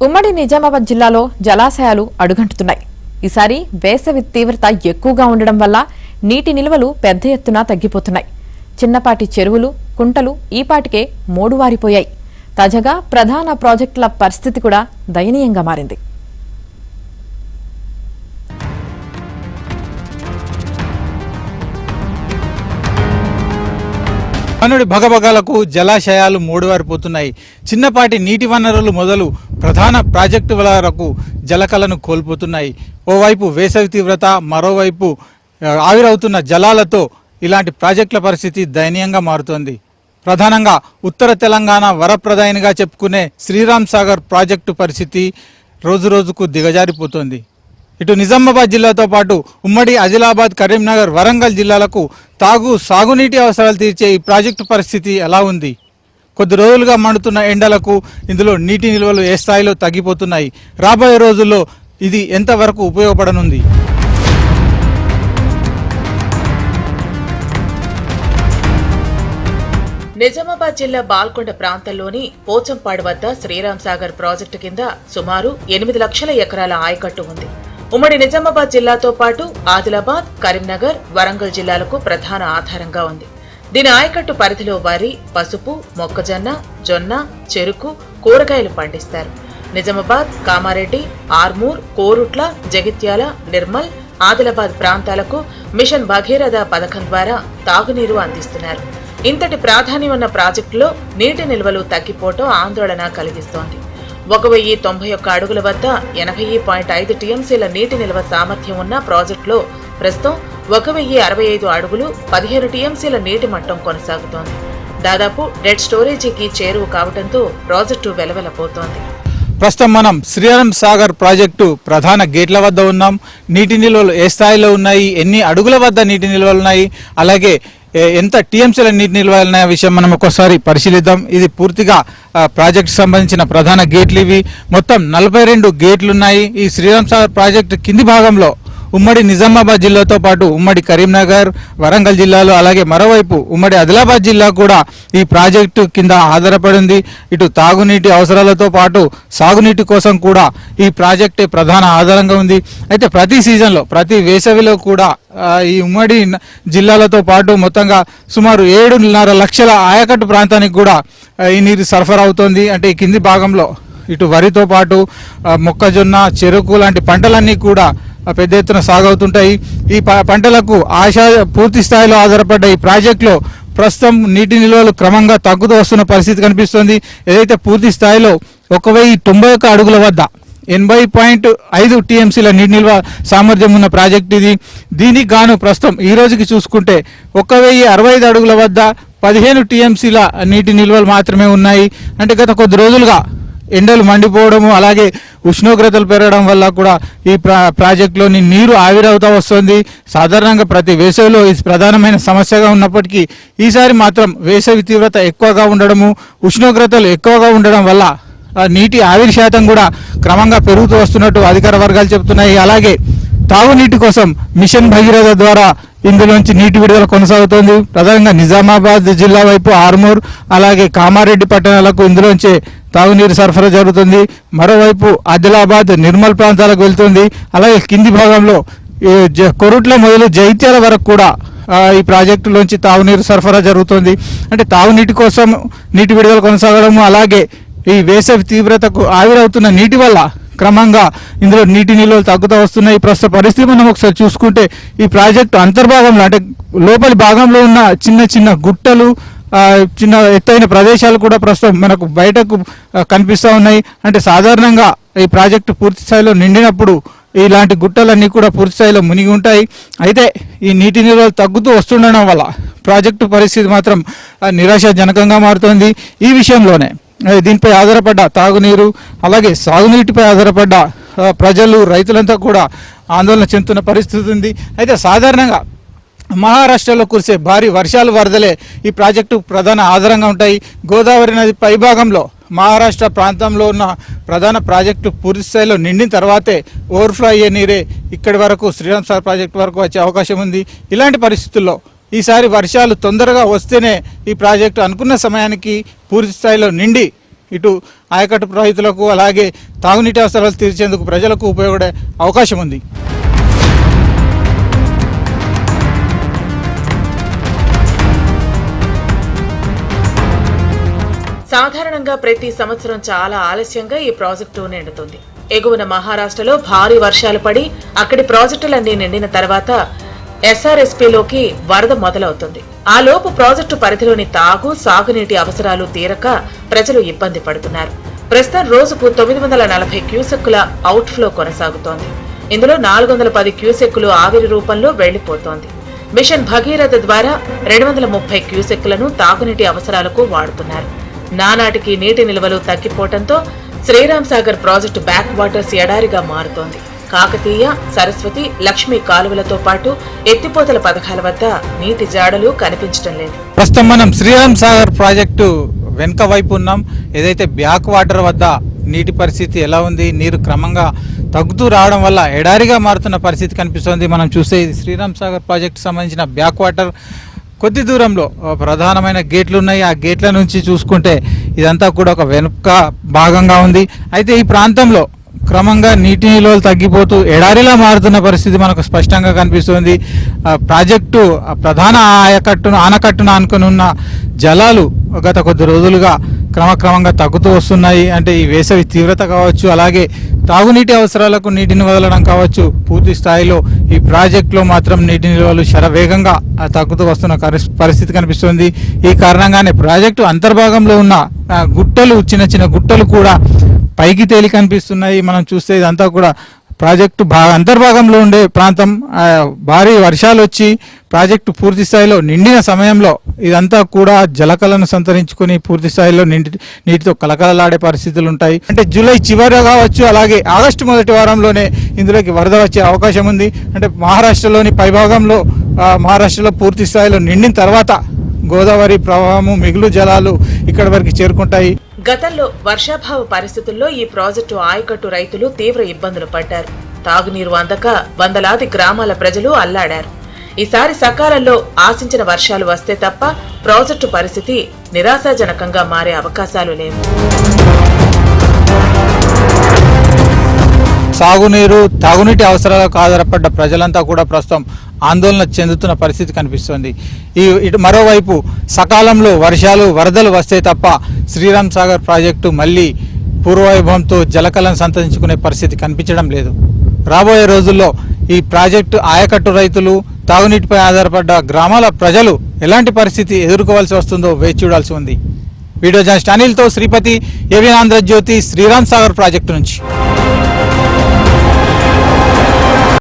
ఉమ్మడి నిజామాబాద్ జిల్లాలో జలాశయాలు అడుగంటుతున్నాయి. ఈసారి వేసవి తీవ్రత ఎక్కువగా ఉండడం వల్ల నీటి నిల్వలు పెద్ద ఎత్తున తగ్గిపోతున్నాయి. చిన్నపాటి చెరువులు, కుంటలు ఈపాటికే మోడువారిపోయాయి. తాజాగా ప్రధాన ప్రాజెక్టుల పరిస్థితి కూడా దయనీయంగా మారింది. అనుడి భగభగాలకు జలాశయాలు మూడువారిపోతున్నాయి. చిన్నపాటి నీటి వనరులు మొదలు ప్రధాన ప్రాజెక్టుల వరకు జలకలను కోల్పోతున్నాయి. ఓవైపు వేసవి తీవ్రత, మరోవైపు ఆవిరవుతున్న జలాలతో ఇలాంటి ప్రాజెక్టుల పరిస్థితి దయనీయంగా మారుతోంది. ప్రధానంగా ఉత్తర తెలంగాణ వరప్రదాయనిగా చెప్పుకునే శ్రీరామ్ సాగర్ ప్రాజెక్టు పరిస్థితి రోజురోజుకు దిగజారిపోతోంది. ఇటు నిజామాబాద్ జిల్లాతో పాటు ఉమ్మడి ఆదిలాబాద్, కరీంనగర్, వరంగల్ జిల్లాలకు సాగునీటి అవసరాలు తీర్చే ఈ ప్రాజెక్టు పరిస్థితి ఎలా ఉంది? కొద్ది రోజులుగా మండుతున్న ఎండలకు ఇందులో నీటి నిల్వలు ఏ స్థాయిలో తగ్గిపోతున్నాయి? రాబోయే రోజుల్లో ఇది ఎంతవరకు ఉపయోగపడనుంది? నిజామాబాద్ జిల్లా బాల్కొండ ప్రాంతంలోని పోచంపాడు వద్ద శ్రీరామ్ సాగర్ ప్రాజెక్టు కింద సుమారు 8 లక్షల ఎకరాల ఆయకట్టు ఉంది. ఉమ్మడి నిజామాబాద్ జిల్లాతో పాటు ఆదిలాబాద్, కరీంనగర్, వరంగల్ జిల్లాలకు ప్రధాన ఆధారంగా ఉంది. దీని ఆయకట్టు పరిధిలో వరి, పసుపు, మొక్కజొన్న, జొన్న, చెరుకు, కూరగాయలు పండిస్తారు. నిజామాబాద్, కామారెడ్డి, ఆర్మూర్, కోరుట్ల, జగిత్యాల, నిర్మల్, ఆదిలాబాద్ ప్రాంతాలకు మిషన్ భగీరథ పథకం ద్వారా తాగునీరు అందిస్తున్నారు. ఇంతటి ప్రాధాన్యం ఉన్న ప్రాజెక్టులో నీటి నిల్వలు తగ్గిపోవటం ఆందోళన కలిగిస్తోంది. 1091 అడుగుల వద్ద 80.5 టీఎంసీల నీటి నిల్వ సామర్థ్యం ఉన్న ప్రాజెక్టులో ప్రస్తుతం 1065 అడుగులు 15 టీఎంసీల నీటి మట్టం కొనసాగుతోంది. దాదాపు డెడ్ స్టోరేజీకి చేరువ కావడంతో ప్రాజెక్టు వెలవెలపోతోంది. ప్రస్తుతం మనం శ్రీరామ్ సాగర్ ప్రాజెక్టు ప్రధాన గేట్ల వద్ద ఉన్నాం. నీటి నిల్వలు ఏ స్థాయిలో ఉన్నాయి, ఎన్ని అడుగుల వద్ద నీటి నిల్వలు ఉన్నాయి, అలాగే ఎంత టీఎంసీల నీటి నిల్వలు ఉన్న విషయం మనం ఒకసారి పరిశీలిద్దాం. ఇది పూర్తిగా ప్రాజెక్టు సంబంధించిన ప్రధాన గేట్లు. ఇవి మొత్తం 42 గేట్లు ఉన్నాయి. ఈ శ్రీరామ్ సాగర్ ప్రాజెక్టు కింది భాగంలో ఉమ్మడి నిజామాబాద్ జిల్లాతో పాటు ఉమ్మడి కరీంనగర్, వరంగల్ జిల్లాలో, అలాగే మరోవైపు ఉమ్మడి ఆదిలాబాద్ జిల్లా కూడా ఈ ప్రాజెక్టు కింద ఆధారపడింది. ఇటు తాగునీటి అవసరాలతో పాటు సాగునీటి కోసం కూడా ఈ ప్రాజెక్టే ప్రధాన ఆధారంగా ఉంది. అయితే ప్రతి సీజన్లో, ప్రతి వేసవిలో కూడా ఈ ఉమ్మడి జిల్లాలతో పాటు మొత్తంగా సుమారు 7.5 లక్షల ఆయకట్టు ప్రాంతానికి కూడా ఈ నీరు సరఫరా అవుతోంది. అంటే ఈ కింది భాగంలో ఇటు వరితో పాటు మొక్కజొన్న, చెరుకు లాంటి పంటలన్నీ కూడా పెద్ద ఎత్తున సాగవుతుంటాయి. ఈ పంటలకు పూర్తి స్థాయిలో ఆధారపడ్డ ఈ ప్రాజెక్టులో ప్రస్తుతం నీటి నిల్వలు క్రమంగా తగ్గుతూ వస్తున్న పరిస్థితి కనిపిస్తుంది. ఏదైతే పూర్తి స్థాయిలో 1091 అడుగుల వద్ద 80.5 టీఎంసీల నీటి నిల్వ సామర్థ్యం ఉన్న ప్రాజెక్ట్ ఇది. దీనికి గాను ప్రస్తుతం ఈ రోజుకి చూసుకుంటే 1065 అడుగుల వద్ద 15 టీఎంసీల నీటి నిల్వలు మాత్రమే ఉన్నాయి. అంటే గత కొద్ది రోజులుగా ఎండలు మండిపోవడము, అలాగే ఉష్ణోగ్రతలు పెరగడం వల్ల కూడా ఈ ప్రాజెక్టులోని నీరు ఆవిరవుతూ వస్తుంది. సాధారణంగా ప్రతి వేసవిలో ఇది ప్రధానమైన సమస్యగా ఉన్నప్పటికీ ఈసారి మాత్రం వేసవి తీవ్రత ఎక్కువగా ఉండడము, ఉష్ణోగ్రతలు ఎక్కువగా ఉండడం వల్ల నీటి ఆవిరి శాతం కూడా క్రమంగా పెరుగుతూ వస్తున్నట్టు అధికార వర్గాలు చెబుతున్నాయి. అలాగే తాగునీటి కోసం మిషన్ భగీరథ ద్వారా ఇందులోంచి నీటి విడుదల కొనసాగుతోంది. ప్రధానంగా నిజామాబాద్ జిల్లా వైపు ఆర్మూర్, అలాగే కామారెడ్డి పట్టణాలకు ఇందులోంచే తాగునీరు సరఫరా జరుగుతుంది. మరోవైపు ఆదిలాబాద్, నిర్మల్ ప్రాంతాలకు వెళ్తుంది. అలాగే కింది భాగంలో కొరుట్ల మొదలు జైత్యాల వరకు కూడా ఈ ప్రాజెక్టులోంచి తాగునీరు సరఫరా జరుగుతుంది. అంటే తాగునీటి కోసం నీటి విడుదల కొనసాగడము, అలాగే ఈ వేసవి తీవ్రతకు ఆవిరవుతున్న నీటి వల్ల క్రమంగా ఇందులో నీటి నిల్వలు తగ్గుతూ వస్తున్నాయి. ప్రస్తుత పరిస్థితి మనం ఒకసారి చూసుకుంటే ఈ ప్రాజెక్టు అంతర్భాగంలో, అంటే లోపలి భాగంలో ఉన్న చిన్న చిన్న గుట్టలు, చిన్న ఎత్తైన ప్రదేశాలు కూడా ప్రస్తుతం మనకు బయటకు కనిపిస్తూ ఉన్నాయి. అంటే సాధారణంగా ఈ ప్రాజెక్టు పూర్తి స్థాయిలో నిండినప్పుడు ఇలాంటి గుట్టలన్నీ కూడా పూర్తి స్థాయిలో మునిగి ఉంటాయి. అయితే ఈ నీటి నిల్వలు తగ్గుతూ వస్తుండడం వల్ల ప్రాజెక్టు పరిస్థితి మాత్రం నిరాశాజనకంగా మారుతోంది. ఈ విషయంలోనే దీనిపై ఆధారపడ్డ తాగునీరు, అలాగే సాగునీటిపై ఆధారపడ్డ ప్రజలు, రైతులంతా కూడా ఆందోళన చెందుతున్న పరిస్థితి ఉంది. అయితే సాధారణంగా మహారాష్ట్రలో కురిసే భారీ వర్షాలు, వరదలే ఈ ప్రాజెక్టు ప్రధాన ఆధారంగా ఉంటాయి. గోదావరి నది పైభాగంలో మహారాష్ట్ర ప్రాంతంలో ఉన్న ప్రధాన ప్రాజెక్టు పూర్తి స్థాయిలో నిండిన తర్వాతే ఓవర్ఫ్లో అయ్యే నీరే ఇక్కడి వరకు శ్రీరామ్ సాగర్ ప్రాజెక్టు వరకు వచ్చే అవకాశం ఉంది. ఇలాంటి పరిస్థితుల్లో ఈసారి వర్షాలు తొందరగా వస్తేనే ఈ ప్రాజెక్టు అనుకున్న సమయానికి పూర్తి స్థాయిలో నిండి ఇటు ఆయకట్టు రైతులకు అలాగే తాగునీటి అవసరాలు తీర్చేందుకు ప్రజలకు ఉపయోగపడే అవకాశం ఉంది. సాధారణంగా ప్రతి సంవత్సరం చాలా ఆలస్యంగా ఈ ప్రాజెక్టు నిండుతుంది. ఎగువన మహారాష్ట్రలో భారీ వర్షాలు పడి అక్కడి ప్రాజెక్టులన్నీ నిండిన తర్వాత ఎస్ఆర్ఎస్పీలోకి వరద మొదలవుతుంది. ఆ లోపు ప్రాజెక్టు పరిధిలోని తాగు సాగునీటి అవసరాలు తీరక ప్రజలు ఇబ్బంది పడుతున్నారు. ప్రస్తుతం రోజుకు 940 క్యూసెక్కుల అవుట్ఫ్లో కొనసాగుతోంది. ఇందులో 410 క్యూసెక్కులు ఆవిరి రూపంలో వెళ్లిపోతోంది. మిషన్ భగీరథ ద్వారా 230 క్యూసెక్కులను తాగునీటి అవసరాలకు వాడుతున్నారు. నానాటికి నీటి నిల్వలు తగ్గిపోవడంతో Sriram Sagar project back waters ఎడారిగా మారుతోంది. కాకతీయ, సరస్వతి, లక్ష్మీ కాలువలతో పాటు ఎత్తిపోతల పథకాల వద్ద నీటి జాడలు కనిపించడం లేదు. ప్రస్తుతం మనం శ్రీరామ్ సాగర్ ప్రాజెక్టు వెనుక వైపు ఉన్నాం. ఏదైతే బ్యాక్ వాటర్ వద్ద నీటి పరిస్థితి ఎలా ఉంది, నీరు క్రమంగా తగ్గుతూ రావడం వల్ల ఎడారిగా మారుతున్న పరిస్థితి కనిపిస్తోంది. మనం చూస్తే ఇది శ్రీరామ్ సాగర్ ప్రాజెక్టు సంబంధించిన బ్యాక్ వాటర్. కొద్ది దూరంలో ప్రధానమైన గేట్లు ఉన్నాయి. ఆ గేట్ల నుంచి చూసుకుంటే ఇదంతా కూడా ఒక వెనుక భాగంగా ఉంది. అయితే ఈ ప్రాంతంలో క్రమంగా నీటి నిల్వలు తగ్గిపోతూ ఎడారిలా మారుతున్న పరిస్థితి మనకు స్పష్టంగా కనిపిస్తుంది. ప్రాజెక్టు ప్రధాన ఆనకట్టును ఆనుకొని ఉన్న జలాలు గత కొద్ది రోజులుగా క్రమక్రమంగా తగ్గుతూ వస్తున్నాయి. అంటే ఈ వేసవి తీవ్రత కావచ్చు, అలాగే తాగునీటి అవసరాలకు నీటిని వదలడం కావచ్చు, పూర్తి స్థాయిలో ఈ ప్రాజెక్టులో మాత్రం నీటి నిల్వలు శరవేగంగా తగ్గుతూ వస్తున్న పరిస్థితి కనిపిస్తుంది. ఈ కారణంగానే ప్రాజెక్టు అంతర్భాగంలో ఉన్న గుట్టలు, చిన్న చిన్న గుట్టలు కూడా పైకి తేలి కనిపిస్తున్నాయి. మనం చూస్తే ఇదంతా కూడా ప్రాజెక్టు అంతర్భాగంలో ఉండే ప్రాంతం. భారీ వర్షాలు వచ్చి ప్రాజెక్టు పూర్తి స్థాయిలో నిండిన సమయంలో ఇదంతా కూడా జలకలను సంతరించుకొని పూర్తి స్థాయిలో నీటితో కలకలలాడే పరిస్థితులు ఉంటాయి. అంటే జూలై చివరి కావచ్చు, అలాగే ఆగస్టు మొదటి వారంలోనే ఇందులోకి వరద వచ్చే అవకాశం ఉంది. అంటే మహారాష్ట్రలోని పైభాగంలో మహారాష్ట్రలో పూర్తి స్థాయిలో నిండిన తర్వాత గోదావరి ప్రవాహము, మిగులు జలాలు ఇక్కడి వరకు చేరుకుంటాయి. గతంలో వర్షాభావ పరిస్థితుల్లో ఈ ప్రాజెక్టు ఆయకట్టు రైతులు తీవ్ర ఇబ్బందులు పడ్డారు. తాగునీరు అందక వందలాది గ్రామాల ప్రజలు అల్లాడారు. ఈసారి సకాలంలో ఆశించిన వర్షాలు వస్తే తప్ప ప్రాజెక్టు పరిస్థితి నిరాశాజనకంగా మారే అవకాశాలు లేవు. సాగునీరు, తాగునీటి అవసరాలకు ఆధారపడ్డ ప్రజలంతా కూడా ప్రస్తుతం ఆందోళన చెందుతున్న పరిస్థితి కనిపిస్తోంది. ఇటు మరోవైపు సకాలంలో వర్షాలు, వరదలు వస్తే తప్ప శ్రీరామ్ సాగర్ ప్రాజెక్టు మళ్ళీ పూర్వవైభవంతో జలకలను సంతరించుకునే పరిస్థితి కనిపించడం లేదు. రాబోయే రోజుల్లో ఈ ప్రాజెక్టు ఆయకట్టు రైతులు, తాగునీటిపై ఆధారపడ్డ గ్రామాల ప్రజలు ఎలాంటి పరిస్థితి ఎదుర్కోవాల్సి వస్తుందో వేచి చూడాల్సి ఉంది. వీడియో జర్నలిస్ట్ అనిల్తో శ్రీపతి, ఏవిఎన్ ఆంధ్రజ్యోతి, శ్రీరామ్ సాగర్ ప్రాజెక్టు నుంచి.